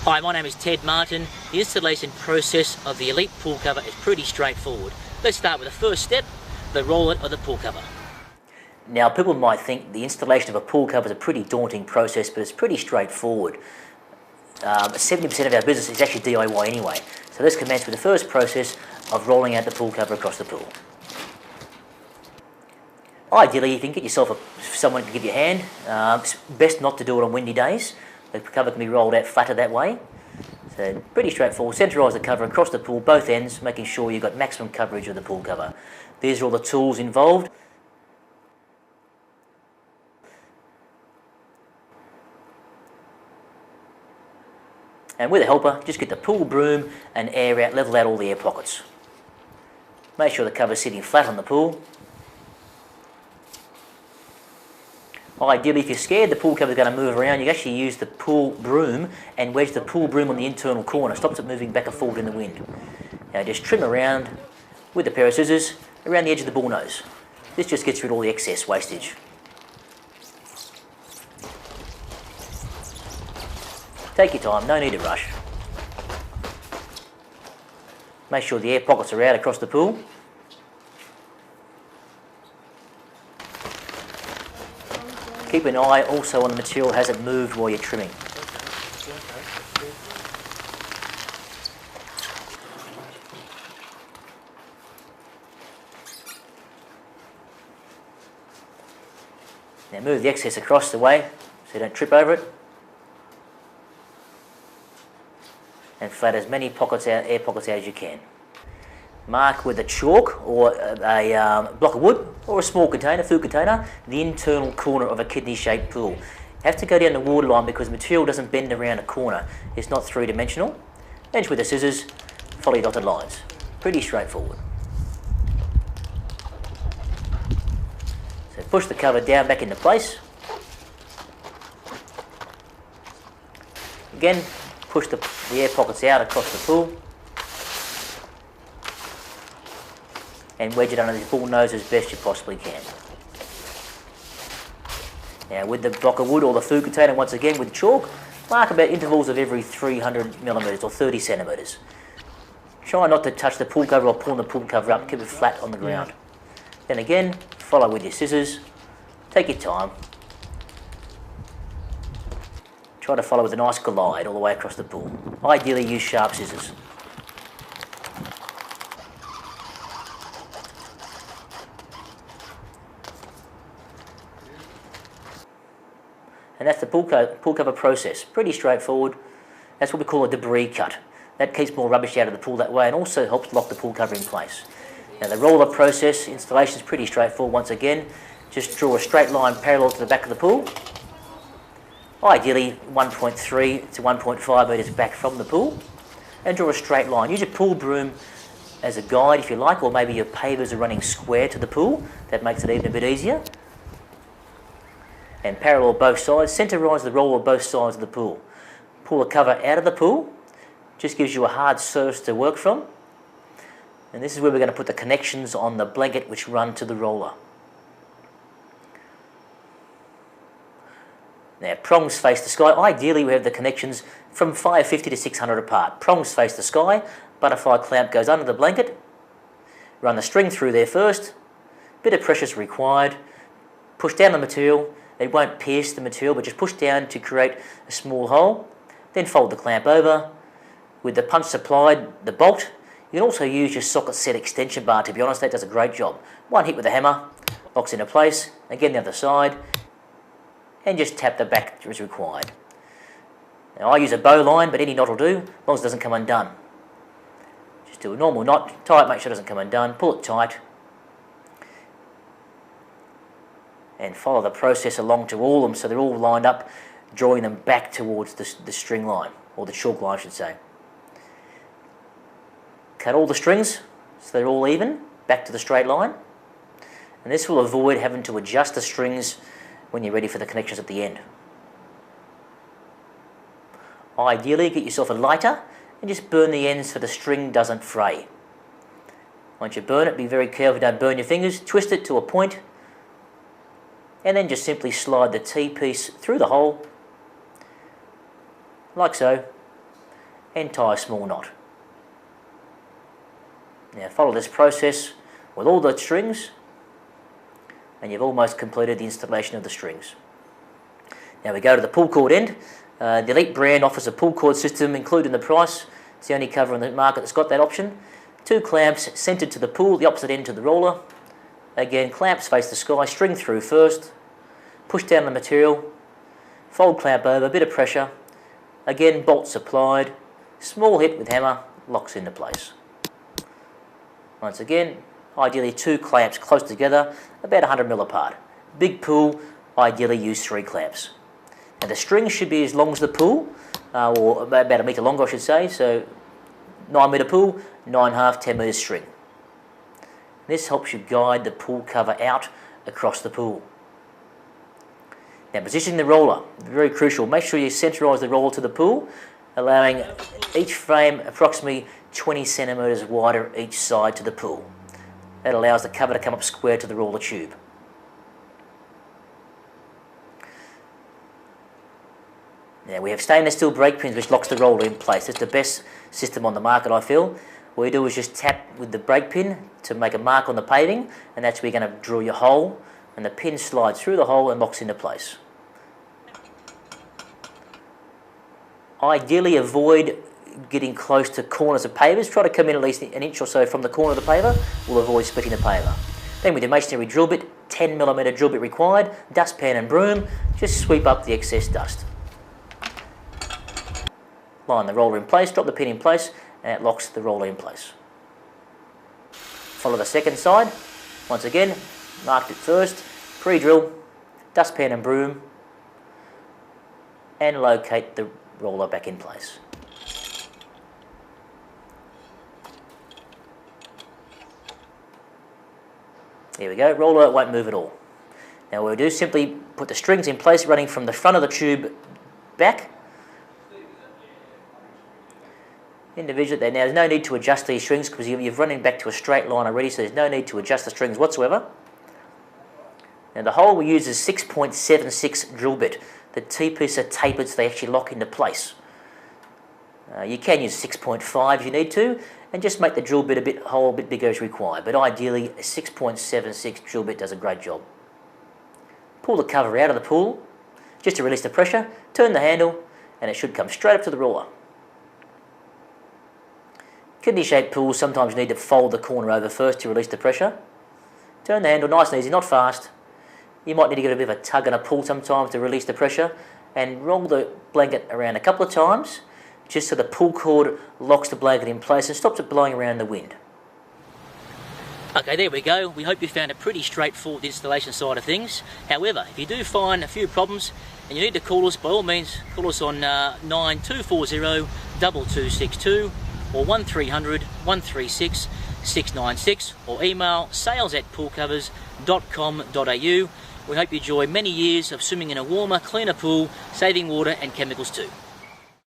Hi, my name is Ted Martin. The installation process of the Elite pool cover is pretty straightforward. Let's start with the first step, the rolling of the pool cover. Now, people might think the installation of a pool cover is a pretty daunting process, but it's pretty straightforward. 70% of our business is actually DIY anyway. So let's commence with the first process of rolling out the pool cover across the pool. Ideally, you can get yourself someone to give you a hand. It's best not to do it on windy days. The cover can be rolled out flatter that way. So pretty straightforward. Centralise the cover across the pool, both ends, making sure you've got maximum coverage of the pool cover. These are all the tools involved. And with a helper, just get the pool broom and air out, level out all the air pockets. Make sure the cover's sitting flat on the pool. Ideally, if you're scared the pool cover is going to move around, you can actually use the pool broom and wedge the pool broom on the internal corner. Stops it moving back and forth in the wind. Now just trim around with a pair of scissors around the edge of the bull nose. This just gets rid of all the excess wastage. Take your time, no need to rush. Make sure the air pockets are out across the pool. Keep an eye also on the material, has it moved while you're trimming. Now move the excess across the way so you don't trip over it. And flat as many pockets out, air pockets out as you can. Mark with a chalk or a block of wood or a small container, food container, the internal corner of a kidney-shaped pool. You have to go down the water line because the material doesn't bend around a corner. It's not three-dimensional. And with the scissors, follow your dotted lines. Pretty straightforward. So push the cover down back into place. Again, push the air pockets out across the pool. And wedge it under the bull nose as best you possibly can. Now with the block of wood or the food container, once again with chalk, mark about intervals of every 300 millimetres or 30 centimetres. Try not to touch the pool cover or pull the pool cover up, keep it flat on the ground. Then again, follow with your scissors, take your time. Try to follow with a nice glide all the way across the pool. Ideally use sharp scissors. And that's the pool cover process. Pretty straightforward. That's what we call a debris cut. That keeps more rubbish out of the pool that way and also helps lock the pool cover in place. Now the roller process installation is pretty straightforward once again. Just draw a straight line parallel to the back of the pool. Ideally 1.3 to 1.5 metres back from the pool. And draw a straight line. Use your pool broom as a guide if you like, or maybe your pavers are running square to the pool. That makes it even a bit easier. And parallel both sides, centralise the roll of both sides of the pool. Pull the cover out of the pool, just gives you a hard surface to work from. And this is where we're going to put the connections on the blanket which run to the roller. Now prongs face the sky. Ideally we have the connections from 550 to 600 apart. Prongs face the sky, butterfly clamp goes under the blanket. Run the string through there first, bit of pressure is required. Push down the material. It won't pierce the material, but just push down to create a small hole. Then fold the clamp over. With the punch supplied, the bolt, you can also use your socket set extension bar. To be honest, that does a great job. One hit with a hammer, locks into place. Again, the other side. And just tap the back as required. Now I use a bow line, but any knot will do, as long as it doesn't come undone. Just do a normal knot, tie it, make sure it doesn't come undone, pull it tight. And follow the process along to all of them so they're all lined up, drawing them back towards the string line, or the chalk line I should say. Cut all the strings so they're all even, back to the straight line. And this will avoid having to adjust the strings when you're ready for the connections at the end. Ideally get yourself a lighter and just burn the ends so the string doesn't fray. Once you burn it, be very careful you don't burn your fingers, twist it to a point, and then just simply slide the T-piece through the hole, like so, and tie a small knot. Now follow this process with all the strings and you've almost completed the installation of the strings. Now we go to the pull cord end. The Elite brand offers a pull cord system included in the price. It's the only cover on the market that's got that option. 2 clamps centered to the pull, the opposite end to the roller. Again, clamps face the sky, string through first, push down the material, fold clamp over, bit of pressure. Again, bolts applied, small hit with hammer, locks into place. Once again, ideally 2 clamps close together, about 100mm apart. Big pull, ideally use 3 clamps. Now the string should be as long as the pull, or about a metre longer I should say, so 9 metre pull, 9.5, 10 metre string. This helps you guide the pull cover out across the pull. Now positioning the roller, very crucial. Make sure you centerise the roller to the pull, allowing each frame approximately 20 centimetres wider each side to the pull. That allows the cover to come up square to the roller tube. Now we have stainless steel brake pins which locks the roller in place. It's the best system on the market, I feel. What you do is just tap with the brake pin to make a mark on the paving, and that's where you're going to drill your hole, and the pin slides through the hole and locks into place. Ideally avoid getting close to corners of pavers. Try to come in at least an inch or so from the corner of the paver. We'll avoid splitting the paver. Then with your masonry drill bit, 10mm drill bit required, dustpan and broom, just sweep up the excess dust. Line the roller in place, drop the pin in place, and it locks the roller in place. Follow the second side. Once again, marked it first, pre-drill, dustpan and broom, and locate the roller back in place. There we go, roller won't move at all. Now what we do is simply put the strings in place running from the front of the tube back. Individually, now there's no need to adjust these strings because you've running back to a straight line already, so there's no need to adjust the strings whatsoever. Now the hole we use is 6.76 drill bit. The T-pieces are tapered so they actually lock into place. You can use 6.5 if you need to, and just make the drill bit hole a bit bigger as required, but ideally a 6.76 drill bit does a great job. Pull the cover out of the pull, just to release the pressure, turn the handle, and it should come straight up to the roller. Kidney-shaped pulls sometimes need to fold the corner over first to release the pressure. Turn the handle nice and easy, not fast. You might need to get a bit of a tug and a pull sometimes to release the pressure, and roll the blanket around a couple of times just so the pull cord locks the blanket in place and stops it blowing around the wind. Okay, there we go. We hope you found a pretty straightforward installation side of things. However, if you do find a few problems and you need to call us, by all means, call us on 9240 2262 or 1300 136 696 or email sales@poolcovers.com.au. We hope you enjoy many years of swimming in a warmer, cleaner pool, saving water and chemicals too.